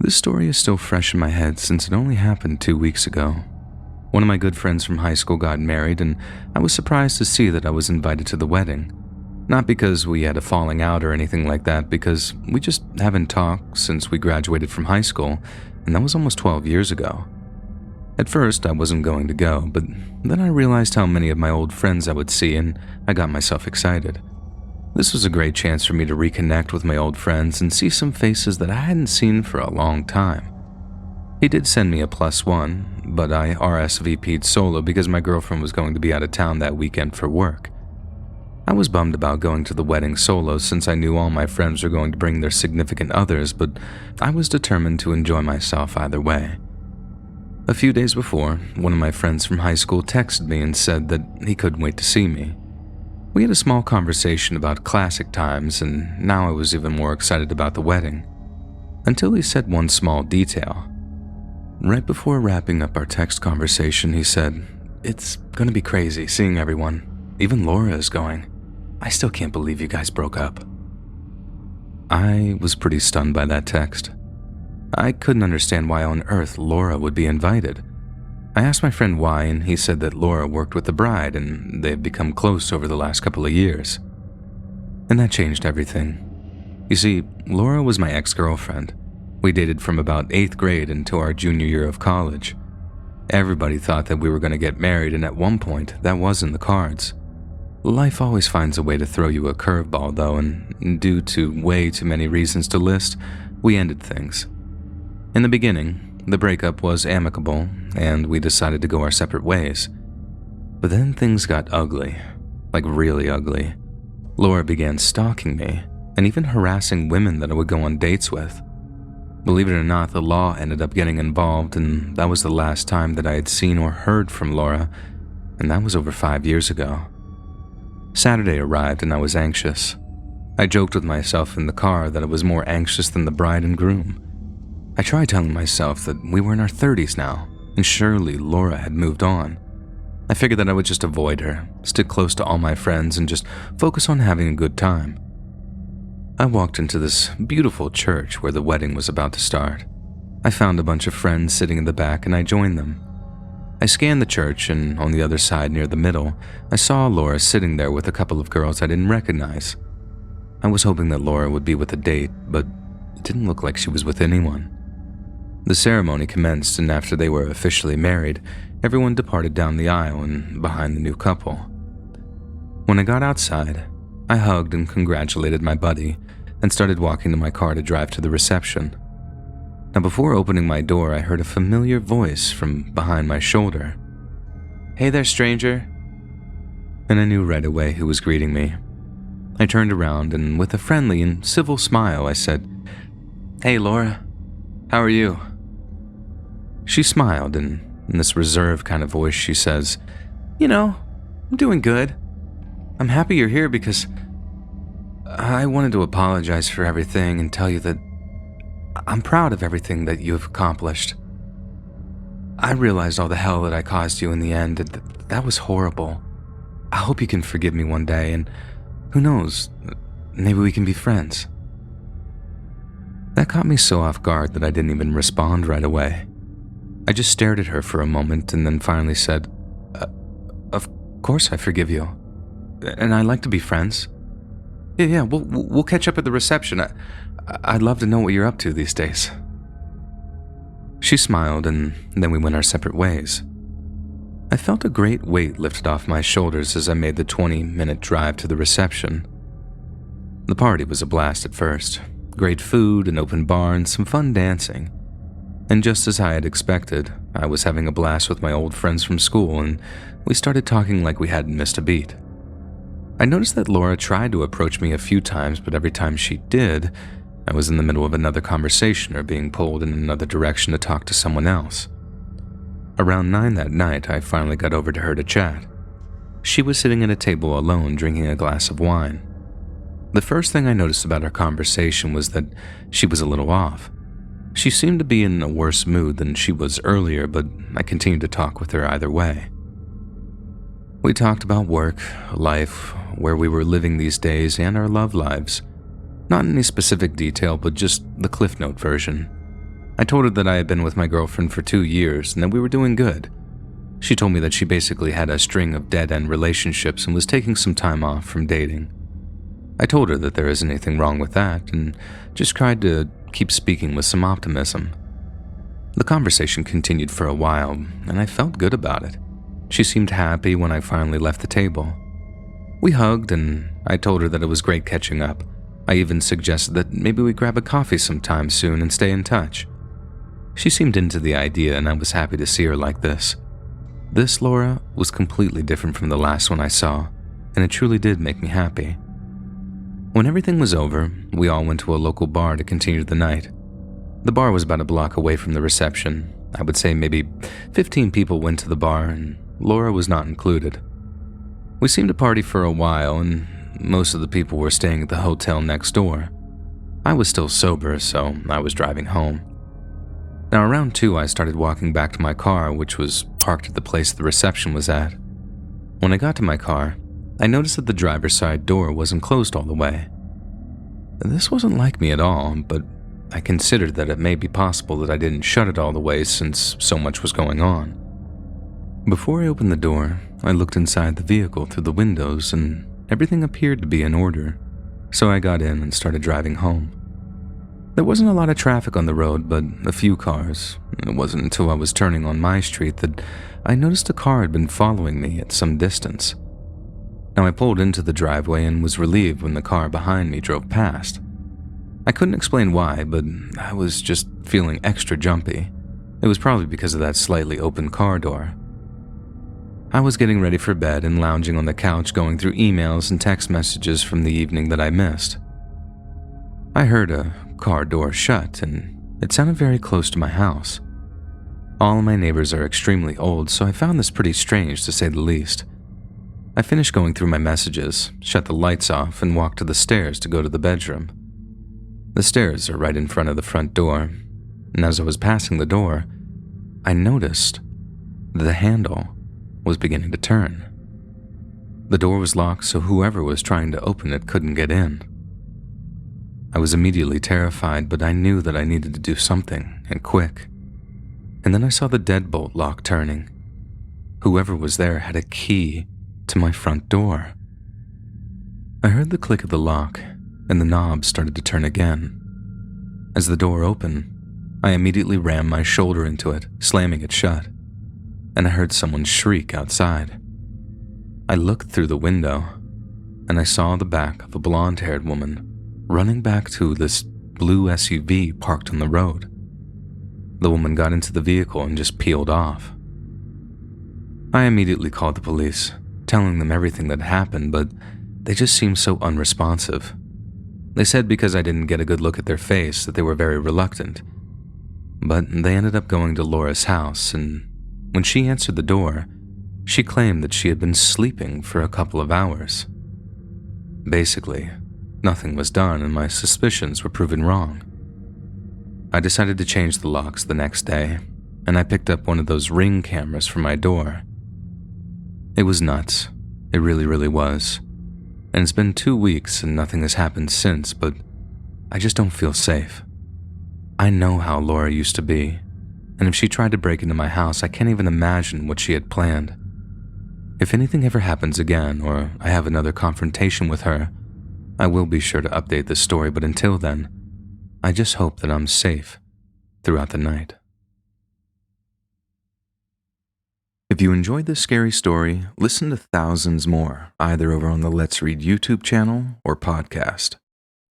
This story is still fresh in my head since it only happened 2 weeks ago. One of my good friends from high school got married, and I was surprised to see that I was invited to the wedding. Not because we had a falling out or anything like that, because we just haven't talked since we graduated from high school, and that was almost 12 years ago. At first, I wasn't going to go, but then I realized how many of my old friends I would see, and I got myself excited. This was a great chance for me to reconnect with my old friends and see some faces that I hadn't seen for a long time. He did send me a +1, but I RSVP'd solo because my girlfriend was going to be out of town that weekend for work. I was bummed about going to the wedding solo since I knew all my friends were going to bring their significant others, but I was determined to enjoy myself either way. A few days before, one of my friends from high school texted me and said that he couldn't wait to see me. We had a small conversation about classic times, and now I was even more excited about the wedding. Until he said one small detail. Right before wrapping up our text conversation, he said, "It's gonna be crazy seeing everyone. Even Laura is going. I still can't believe you guys broke up." I was pretty stunned by that text. I couldn't understand why on earth Laura would be invited. I asked my friend why, and he said that Laura worked with the bride and they've become close over the last couple of years. And that changed everything. You see, Laura was my ex-girlfriend. We dated from about 8th grade until our junior year of college. Everybody thought that we were going to get married, and at one point, that was in the cards. Life always finds a way to throw you a curveball, though, and due to way too many reasons to list, we ended things. In the beginning, the breakup was amicable, and we decided to go our separate ways. But then things got ugly, like really ugly. Laura began stalking me, and even harassing women that I would go on dates with. Believe it or not, the law ended up getting involved, and that was the last time that I had seen or heard from Laura, and that was over 5 years ago. Saturday arrived and I was anxious. I joked with myself in the car that I was more anxious than the bride and groom. I tried telling myself that we were in our 30s now, and surely Laura had moved on. I figured that I would just avoid her, stick close to all my friends, and just focus on having a good time. I walked into this beautiful church where the wedding was about to start. I found a bunch of friends sitting in the back and I joined them. I scanned the church, and on the other side near the middle, I saw Laura sitting there with a couple of girls I didn't recognize. I was hoping that Laura would be with a date, but it didn't look like she was with anyone. The ceremony commenced, and after they were officially married, everyone departed down the aisle and behind the new couple. When I got outside, I hugged and congratulated my buddy and started walking to my car to drive to the reception. Now, before opening my door, I heard a familiar voice from behind my shoulder. "Hey there, stranger." And I knew right away who was greeting me. I turned around, and with a friendly and civil smile, I said, "Hey, Laura, how are you?" She smiled, and in this reserved kind of voice, she says, I'm doing good. I'm happy you're here because I wanted to apologize for everything and tell you that I'm proud of everything that you have accomplished. I realized all the hell that I caused you in the end, and that was horrible. I hope you can forgive me one day, and who knows, maybe we can be friends." That caught me so off guard that I didn't even respond right away. I just stared at her for a moment and then finally said, Of course I forgive you. And I'd like to be friends. Yeah, we'll catch up at the reception. I'd love to know what you're up to these days." She smiled, and then we went our separate ways. I felt a great weight lifted off my shoulders as I made the 20-minute drive to the reception. The party was a blast at first. Great food, an open bar, and some fun dancing. And just as I had expected, I was having a blast with my old friends from school, and we started talking like we hadn't missed a beat. I noticed that Laura tried to approach me a few times, but every time she did, I was in the middle of another conversation or being pulled in another direction to talk to someone else. Around 9 that night, I finally got over to her to chat. She was sitting at a table alone drinking a glass of wine. The first thing I noticed about our conversation was that she was a little off. She seemed to be in a worse mood than she was earlier, but I continued to talk with her either way. We talked about work, life, where we were living these days, and our love lives. Not in any specific detail, but just the Cliff Note version. I told her that I had been with my girlfriend for 2 years and that we were doing good. She told me that she basically had a string of dead-end relationships and was taking some time off from dating. I told her that there isn't anything wrong with that and just tried to keep speaking with some optimism. The conversation continued for a while, and I felt good about it. She seemed happy when I finally left the table. We hugged, and I told her that it was great catching up. I even suggested that maybe we grab a coffee sometime soon and stay in touch. She seemed into the idea, and I was happy to see her like this. This Laura was completely different from the last one I saw, and it truly did make me happy. When everything was over, we all went to a local bar to continue the night. The bar was about a block away from the reception. I would say maybe 15 people went to the bar, and Laura was not included. We seemed to party for a while, and most of the people were staying at the hotel next door. I was still sober, so I was driving home. Now around 2, I started walking back to my car, which was parked at the place the reception was at. When I got to my car, I noticed that the driver's side door wasn't closed all the way. This wasn't like me at all, but I considered that it may be possible that I didn't shut it all the way since so much was going on. Before I opened the door, I looked inside the vehicle through the windows and everything appeared to be in order, so I got in and started driving home. There wasn't a lot of traffic on the road, but a few cars. It wasn't until I was turning on my street that I noticed a car had been following me at some distance. Now I pulled into the driveway and was relieved when the car behind me drove past. I couldn't explain why, but I was just feeling extra jumpy. It was probably because of that slightly open car door. I was getting ready for bed and lounging on the couch going through emails and text messages from the evening that I missed. I heard a car door shut, and it sounded very close to my house. All of my neighbors are extremely old, so I found this pretty strange to say the least. I finished going through my messages, shut the lights off, and walked to the stairs to go to the bedroom. The stairs are right in front of the front door, and as I was passing the door, I noticed the handle was beginning to turn. The door was locked, so whoever was trying to open it couldn't get in. I was immediately terrified, but I knew that I needed to do something, and quick. And then I saw the deadbolt lock turning. Whoever was there had a key to my front door. I heard the click of the lock, and the knob started to turn again. As the door opened, I immediately rammed my shoulder into it, slamming it shut, and I heard someone shriek outside. I looked through the window, and I saw the back of a blonde-haired woman running back to this blue SUV parked on the road. The woman got into the vehicle and just peeled off. I immediately called the police, telling them everything that happened, but they just seemed so unresponsive. They said because I didn't get a good look at their face that they were very reluctant. But they ended up going to Laura's house, and when she answered the door, she claimed that she had been sleeping for a couple of hours. Basically, nothing was done and my suspicions were proven wrong. I decided to change the locks the next day, and I picked up one of those Ring cameras for my door. It was nuts. It really was. And it's been 2 weeks and nothing has happened since, but I just don't feel safe. I know how Laura used to be, and if she tried to break into my house, I can't even imagine what she had planned. If anything ever happens again, or I have another confrontation with her, I will be sure to update this story, but until then, I just hope that I'm safe throughout the night. If you enjoyed this scary story, listen to thousands more, either over on the Let's Read YouTube channel or podcast.